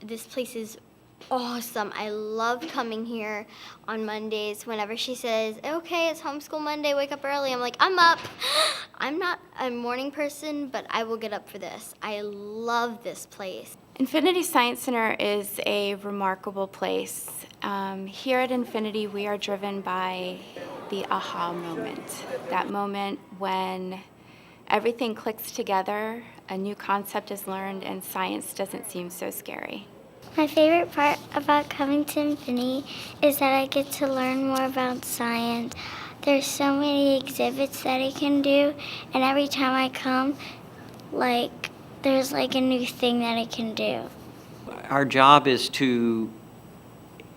This place is awesome. I love coming here on Mondays. Whenever she says, okay, it's homeschool Monday, wake up early, I'm like, I'm up. I'm not a morning person, but I will get up for this. I love this place. Infinity Science Center is a remarkable place. Here at Infinity, we are driven by the aha moment. That moment when everything clicks together, a new concept is learned, and science doesn't seem so scary. My favorite part about coming to Infinity is that I get to learn more about science. There's so many exhibits that I can do, and every time I come, there's a new thing that I can do. Our job is to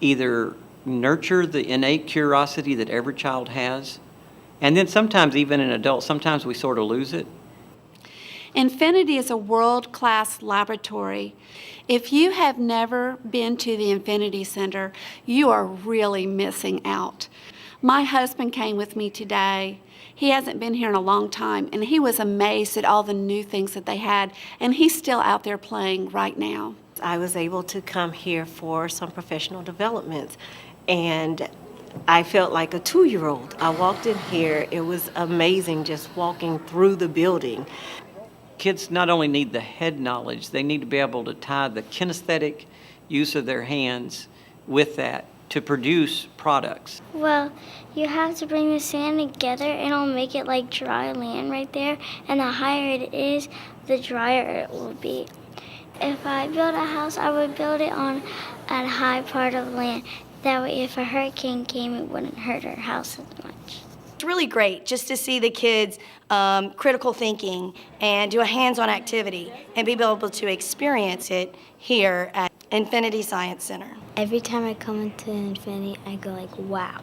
either nurture the innate curiosity that every child has, and then sometimes even an adult, sometimes we sort of lose it. Infinity is a world-class laboratory. If you have never been to the Infinity Center, you are really missing out. My husband came with me today. He hasn't been here in a long time, and he was amazed at all the new things that they had, and he's still out there playing right now. I was able to come here for some professional development, and I felt like a 2-year-old. I walked in here, it was amazing just walking through the building. Kids not only need the head knowledge, they need to be able to tie the kinesthetic use of their hands with that to produce products. Well, you have to bring the sand together and it'll make it like dry land right there, and the higher it is, the drier it will be. If I build a house, I would build it on a high part of land. That way if a hurricane came, it wouldn't hurt our house as much. It's really great just to see the kids critical thinking and do a hands-on activity and be able to experience it here at Infinity Science Center. Every time I come into Infinity, I go like, wow.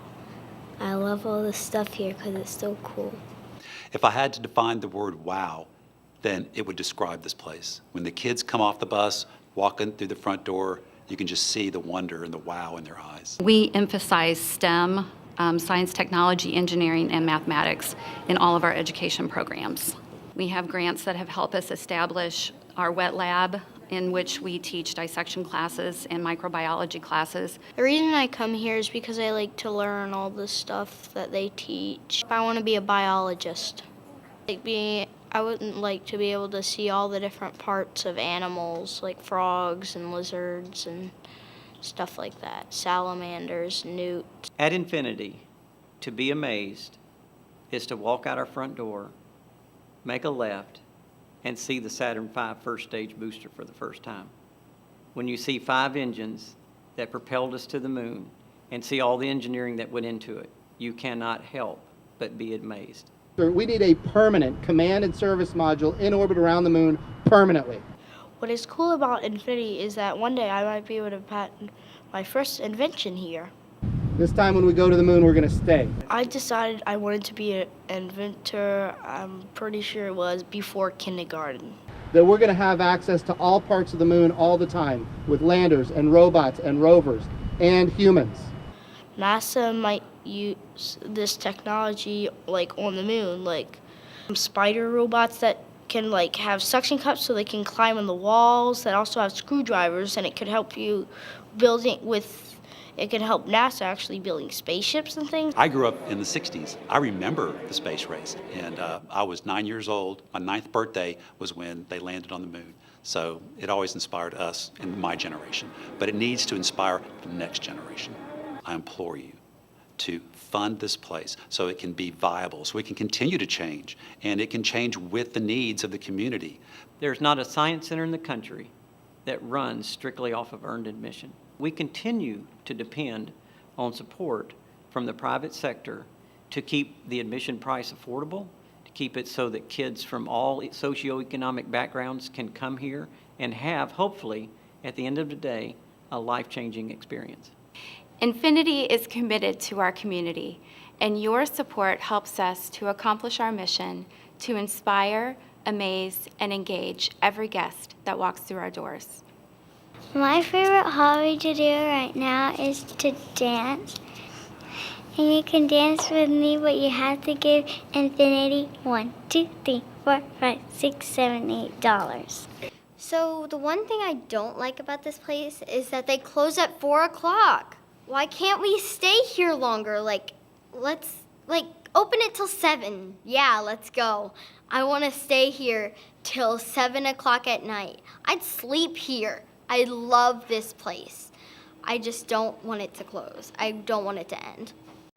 I love all this stuff here because it's so cool. If I had to define the word wow, then it would describe this place. When the kids come off the bus, walking through the front door, you can just see the wonder and the wow in their eyes. We emphasize STEM, science, technology, engineering, and mathematics in all of our education programs. We have grants that have helped us establish our wet lab, in which we teach dissection classes and microbiology classes. The reason I come here is because I like to learn all the stuff that they teach. I want to be a biologist. I wouldn't like to be able to see all the different parts of animals, like frogs and lizards and stuff like that, salamanders, newts. At Infinity, to be amazed is to walk out our front door, make a left, and see the Saturn V first stage booster for the first time. When you see 5 engines that propelled us to the moon and see all the engineering that went into it, you cannot help but be amazed. We need a permanent command and service module in orbit around the moon permanently. What is cool about Infinity is that one day I might be able to patent my first invention here. This time when we go to the moon, we're going to stay. I decided I wanted to be an inventor, I'm pretty sure it was before kindergarten. That we're going to have access to all parts of the moon all the time, with landers and robots and rovers and humans. NASA might use this technology on the moon, spider robots that can have suction cups so they can climb on the walls, that also have screwdrivers, and it could help you it can help NASA actually building spaceships and things. I grew up in the 60s. I remember the space race, and I was 9 years old. My 9th birthday was when they landed on the moon. So it always inspired us in my generation, but it needs to inspire the next generation. I implore you to fund this place so it can be viable, so it can continue to change, and it can change with the needs of the community. There's not a science center in the country that runs strictly off of earned admission. We continue to depend on support from the private sector to keep the admission price affordable, to keep it so that kids from all socioeconomic backgrounds can come here and have, hopefully, at the end of the day, a life-changing experience. Infinity is committed to our community, and your support helps us to accomplish our mission to inspire, amaze, and engage every guest that walks through our doors. My favorite hobby to do right now is to dance. And you can dance with me, but you have to give Infinity $1, $2, $3, $4, $5, $6, $7, $8. So the one thing I don't like about this place is that they close at 4 o'clock. Why can't we stay here longer? Let's open it till 7. Yeah, let's go. I want to stay here till 7 o'clock at night. I'd sleep here. I love this place. I just don't want it to close. I don't want it to end.